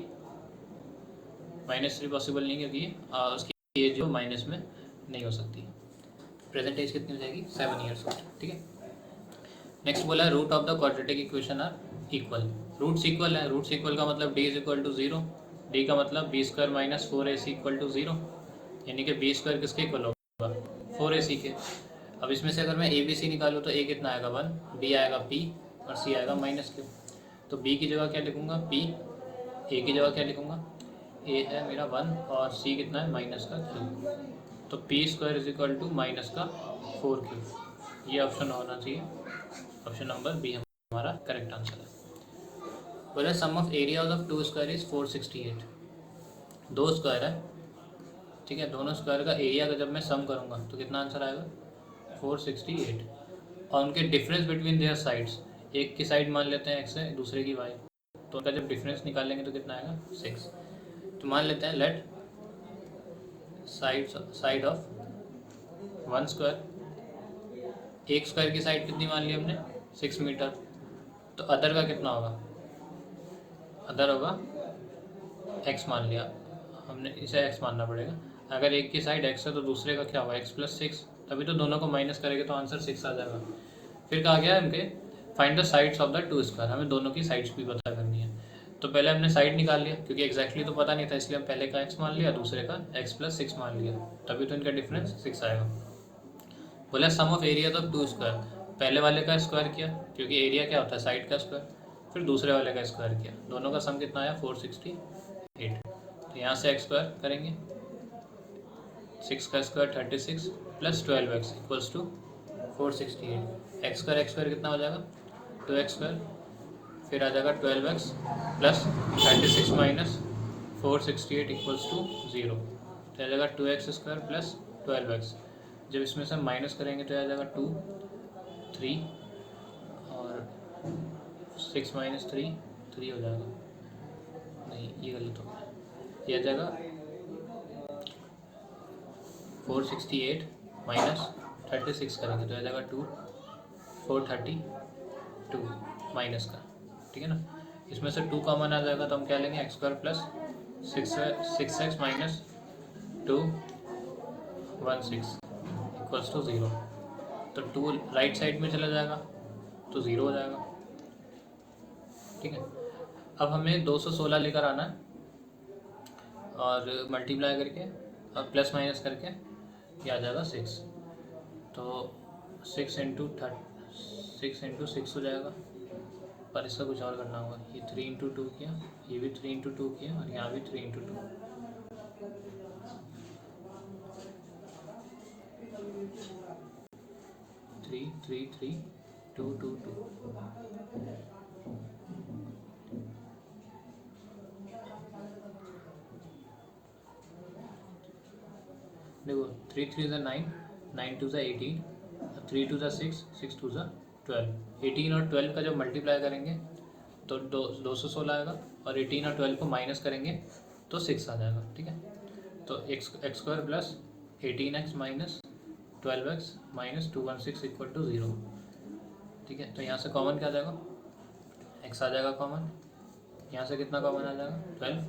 माइनस 3 पॉसिबल नहीं क्योंकि उसकी एज जो माइनस में नहीं हो सकती। प्रेजेंट एज कितनी हो जाएगी 7 years ओल्ड। ठीक है, नेक्स्ट बोला है root of the quadratic equation are equal. Roots equal है, रूट्स इक्वल का मतलब D is equal to 0। D का मतलब b square minus 4ac equal to 0, यानी कि बी स्क्वायर किसके इक्वल होगा 4ac के। अब इसमें से अगर मैं ए बी सी निकालूँ तो ए कितना आएगा 1, बी आएगा p और सी आएगा माइनस q। तो b की जगह क्या लिखूँगा p, ए की जगह क्या लिखूँगा a है मेरा 1 और c कितना है माइनस का q। तो P square is equal to minus का 4q। ये ऑप्शन होना चाहिए, ऑप्शन नंबर बी हमारा करेक्ट आंसर है। बोला sum of area of 2 square is 468। 2 square है, ठीक है, दोनों स्क्वायर का एरिया का जब मैं सम करूँगा तो कितना आंसर आएगा 468। और उनके डिफरेंस बिटवीन देयर साइड्स, एक की साइड मान लेते हैं x है, दूसरे की y, तो उनका जब डिफरेंस निकालेंगे तो कितना आएगा 6। तो मान लेते हैं लेट साइड ऑफ 1 स्क्वायर, एक स्क्वायर की साइड कितनी मान ली हमने 6 मीटर। तो अदर का कितना होगा, अदर होगा x मान लिया हमने, इसे x मानना पड़ेगा। अगर एक की साइड x है तो दूसरे का क्या होगा x प्लस 6, तभी तो दोनों को माइनस करेंगे तो आंसर 6 आ जाएगा। फिर कहा गया उनके find the sides of the 2 square, हमें दोनों की साइड्स भी पता करनी है। तो पहले हमने साइड निकाल लिया क्योंकि एक्जैक्टली तो पता नहीं था, इसलिए हम पहले का x मान लिया, दूसरे का x प्लस 6 मान लिया, तभी तो इनका डिफरेंस 6 आएगा। बोला sum of area of 2 square, पहले वाले का स्क्वायर किया क्योंकि एरिया क्या होता है साइड का स्क्वायर, फिर दूसरे वाले का स्क्वायर किया, दोनों का सम कितना आया 468। तो यहाँ से एक्स स्क्वायर करेंगे, 6 का square 36 plus 12x equals to 468। X square कितना हो जाएगा 2x स्क्वायर, फिर आ जाएगा 12x plus 36 minus 468 equals to 0। तो आ जाएगा 2x स्क्वायर प्लस 12x। जब इसमें से माइनस करेंगे तो आ जाएगा 2 3 और 6 माइनस 3 3 हो जाएगा, नहीं ये गलत हो गया, ये आ जाएगा 468 माइनस 36 करेंगे तो आ जाएगा 432 माइनस का, ठीक है ना। इसमें से 2 कॉमन आ जाएगा तो हम क्या लेंगे, x square plus 6x minus 216 equals to 0। तो 2 राइट साइड में चला जाएगा तो 0 हो जाएगा, ठीक है। अब हमें 216 लेकर आना है और मल्टीप्लाई करके और प्लस माइनस करके ये आ जाएगा 6। तो 6 इंटू 6 हो जाएगा, पर इसका कुछ और करना होगा। ये 3 इंटू 2 किया, ये भी 3 इंटू 2 किया और यहाँ भी 3 इंटू 2। 3 3 3 2 2 2। देखो 3 3 ज़ा 9, 9 2 ज़ा 18, 3 2 ज़ा 6, 6 2 ज़ा 12। 18 और 12 का जब मल्टीप्लाई करेंगे तो 216 आएगा, और 18 और 12 को माइनस करेंगे तो 6 आ जाएगा, ठीक है। तो x square plus 18x minus 12x minus 216 equal to 0, ठीक है। तो यहाँ से कॉमन क्या आ जाएगा, x आ जाएगा कॉमन, यहाँ से कितना कॉमन आ जाएगा 12,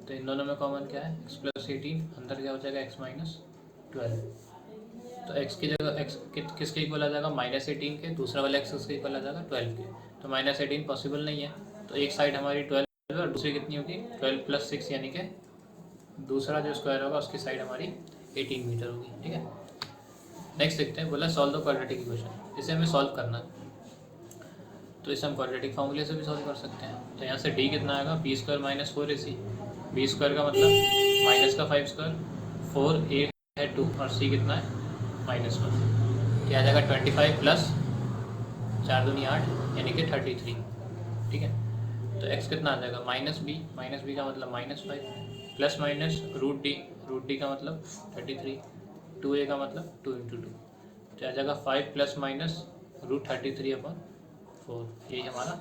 तो इन दोनों में कॉमन क्या है, x प्लस 18, अंदर क्या हो जाएगा x माइनस 12। तो x की जगह x किसके इक्वल आ जाएगा, माइनस 18 के, दूसरा वाला x किसके इक्वल आ जाएगा 12 के। तो माइनस 18 पॉसिबल नहीं है, तो एक साइड हमारी 12 और दूसरी कितनी होगी 12 प्लस 6, यानी कि दूसरा जो स्क्वायर होगा उसकी साइड हमारी 18 मीटर होगी, ठीक है। नेक्स्ट देखते हैं, बोला सॉल्व द क्वाड्रेटिक इक्वेशन। इसे हमें सॉल्व करना है, तो इसे हम क्वाड्रेटिक फॉर्मूले से भी सॉल्व कर सकते हैं। तो यहाँ से d कितना आएगा, b square minus 4ac। B square का मतलब माइनस का 5 स्क्वायर, 4a है 2 और c कितना है -1, क्या आ जाएगा 25 प्लस 4 दूनी 8 यानी कि 33, ठीक है। तो x कितना आ जाएगा माइनस b का मतलब -5 प्लस माइनस रूट डी का मतलब 33, 2a का मतलब 2 इंटू 2, तो आ जाएगा 5 प्लस माइनस रूट 33/4। यही हमारा,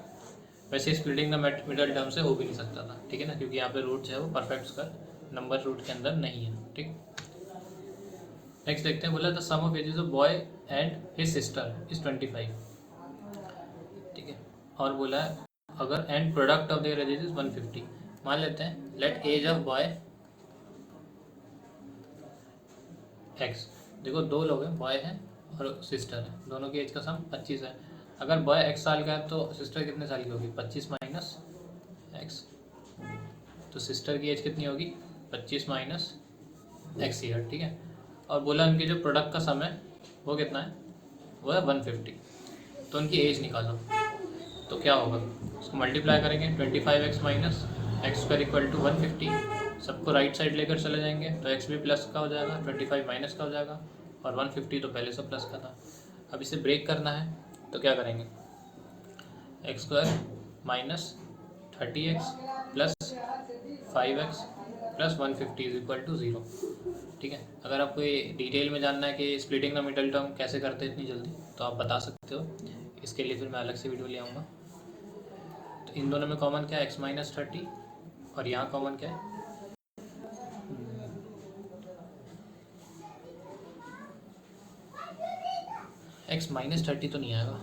वैसे स्प्लिटिंग द मिडल टर्म से हो भी नहीं सकता था, ठीक है ना, क्योंकि यहाँ पे रूट जो है वो परफेक्ट स्क्वायर नंबर रूट के अंदर नहीं है, ठीक। नेक्स्ट देखते हैं, बोला the sum of ages of boy and his sister is 25, ठीक है। और बोला है अगर and product of their ages is 150। मान लेते हैं let age of boy x, देखो 2 लोग हैं, बॉय है और सिस्टर है, दोनों की एज का सम 25 है। अगर बॉय x साल का है तो सिस्टर कितने साल की होगी, 25 माइनस एक्स, तो सिस्टर की एज कितनी होगी 25 माइनस एक्स ईयर, ठीक है। और बोला उनकी जो प्रोडक्ट का सम है वो कितना है, वो है 150। तो उनकी एज निकालो, तो क्या होगा, उसको मल्टीप्लाई करेंगे 25x minus x square equal to 150, सबको राइट साइड लेकर चले जाएंगे तो x भी प्लस का हो जाएगा, 25 माइनस का हो जाएगा, और 150 तो पहले से प्लस का था। अब इसे ब्रेक करना है तो क्या करेंगे, x square minus 30x plus 5x plus 150 is equal to 0, ठीक है। अगर आपको ये डिटेल में जानना है कि स्प्लिटिंग द मिडल टर्म कैसे करते हैं इतनी जल्दी, तो आप बता सकते हो, इसके लिए फिर मैं अलग से वीडियो ले आऊँगा। तो इन दोनों में कॉमन क्या है, x माइनस 30, और यहाँ कॉमन क्या है, x माइनस 30 तो नहीं आएगा,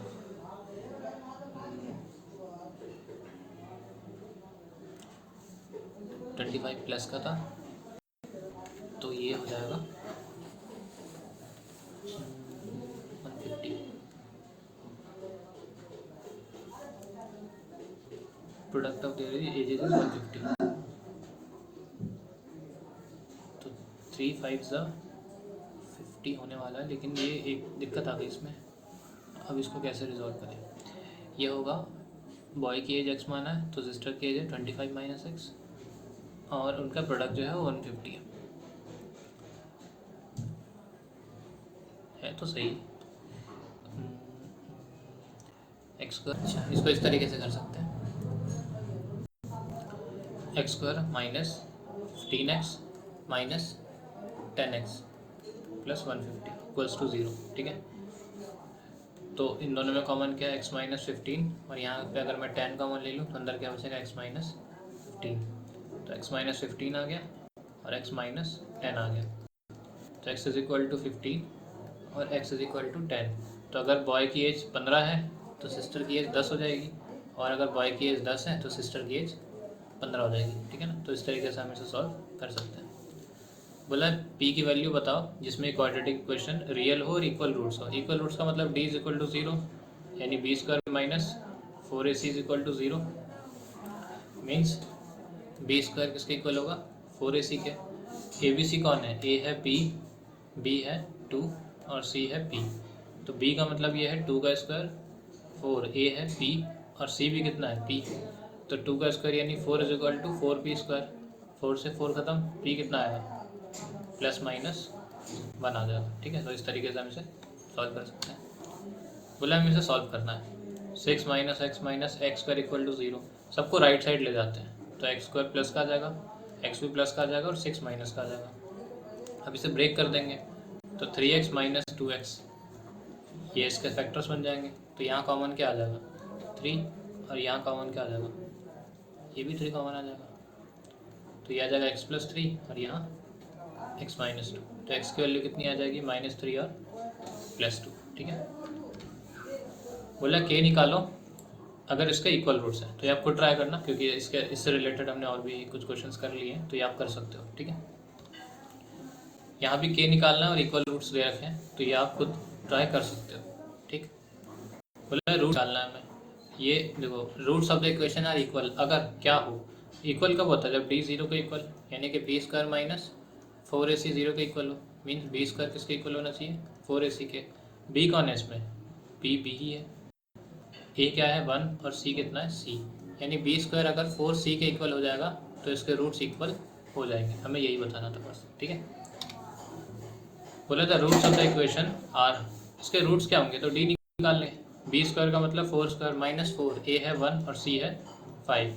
25 प्लस का था, तो ये हो जाएगा 150। Product of their ages is 150, तो 3 5 50 होने वाला है, लेकिन ये एक दिक्कत आ गई इसमें। अब इसको कैसे रिजॉल्व करें, ये होगा बॉय की एज x माना है तो सिस्टर की एज है 25 माइनस एक्स, और उनका प्रोडक्ट जो है वो 150 है तो सही एक्स स्क्वायर। अच्छा, इसको इस तरीके से कर सकते हैं, x square minus 15x minus 10x plus 150 equals to 0, ठीक है। तो इन दोनों में कॉमन क्या है, x माइनस 15, और यहाँ पे अगर मैं 10 कॉमन ले लूँ तो अंदर क्या बचेगा, x माइनस 15। तो x माइनस 15 आ गया और x माइनस 10 आ गया। तो x इज इक्वल टू 15 और x इज इक्वल टू 10। तो अगर बॉय की एज 15 है तो सिस्टर की एज 10 हो जाएगी, और अगर बॉय की एज 10 है तो सिस्टर की एज 15 हो जाएगी, ठीक है ना। तो इस तरीके से हम इसे सॉल्व कर सकते हैं। बोला p की वैल्यू बताओ जिसमें क्वाड्रेटिक इक्वेशन रियल हो और इक्वल रूट्स हो। इक्वल रूट्स का मतलब d इज इक्वल टू 0, यानी b square minus 4ac is equal to 0, means b square किसके इक्वल होगा, 4ac के। ए बी सी कौन है, a है p, b है 2 और c है p। तो b का मतलब ये है 2 का स्क्वायर, 4, a है p और c भी कितना है p। तो 2 का स्क्वायर यानी 4 is equal to 4p square. 4 से 4 खत्म, p कितना आएगा, प्लस माइनस 1 आ जाएगा, ठीक है। तो इस तरीके से हम इसे सॉल्व कर सकते हैं। बोला हमें इसे सॉल्व करना है। 6 minus x square equal to 0, सबको राइट साइड ले जाते हैं तो एक्स स्क्वायर प्लस का आ जाएगा, एक्स भी प्लस का आ जाएगा और 6 माइनस का आ जाएगा। अब इसे ब्रेक कर देंगे तो 3x माइनस 2x, ये इसके फैक्टर्स बन जाएंगे। तो यहाँ कॉमन क्या आ जाएगा, 3, और यहाँ कॉमन क्या आ जाएगा, ये भी 3 कॉमन आ जाएगा। तो ये आ जाएगा x प्लस 3 और यहाँ x माइनस 2। तो x की वैल्यू कितनी आ जाएगी, -3 और +2, ठीक है। बोला k निकालो अगर इसके इक्वल रूट्स हैं। तो ये आप खुद ट्राई करना, क्योंकि इससे रिलेटेड हमने और भी कुछ क्वेश्चंस कर लिए हैं, तो ये आप कर सकते हो, ठीक है। यहाँ भी k निकालना है और इक्वल रूट्स दे रखे हैं, तो ये आप खुद ट्राई कर सकते हो, ठीक। बोला रूट डालना है हमें, ये देखो roots of the equation are equal. अगर क्या हो, इक्वल कब होता है, जब d 0 के इक्वल, यानी कि बी स्क्वायर माइनस 4ac 0 के इक्वल हो। मीन्स बी स्क्वायर किसके इक्वल होना चाहिए, 4ac के। b कौन है इसमें, b ही है। a क्या है 1 और c कितना है c, यानी बी स्क्वायर अगर 4c के इक्वल हो जाएगा तो इसके रूट्स इक्वल हो जाएंगे। हमें यही बताना था बस, ठीक है। बोला था roots of the equation are, इसके रूट्स क्या होंगे, तो d निकाल लें। बी स्क्वायर का मतलब 4 स्क्वायर माइनस 4, a है 1 और c है 5।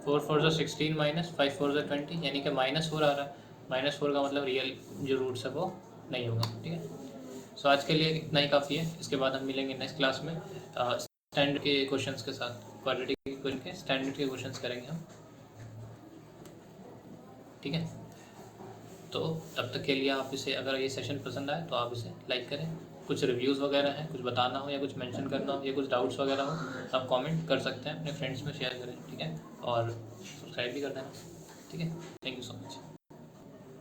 4 4 16 माइनस 5 4 20, यानी कि -4 आ रहा है। -4 का मतलब रियल जो रूट्स है वो नहीं होगा, ठीक है। सो आज के लिए इतना ही काफ़ी है। इसके बाद हम मिलेंगे नेक्स्ट क्लास में स्टैंडर्ड के क्वेश्चंस के साथ, क्वाड्रेटिक इक्वेशन के स्टैंडर्ड के क्वेश्चंस करेंगे हम, ठीक है। तो तब तक के लिए आप इसे, अगर ये सेशन पसंद आए तो आप इसे लाइक करें। कुछ रिव्यूज़ वगैरह हैं, कुछ बताना हो या कुछ मेंशन करना हो या कुछ डाउट्स वगैरह हो, आप कमेंट कर सकते हैं, अपने फ्रेंड्स में शेयर करें, ठीक है। और सब्सक्राइब भी कर देना, ठीक है। Thank you so much.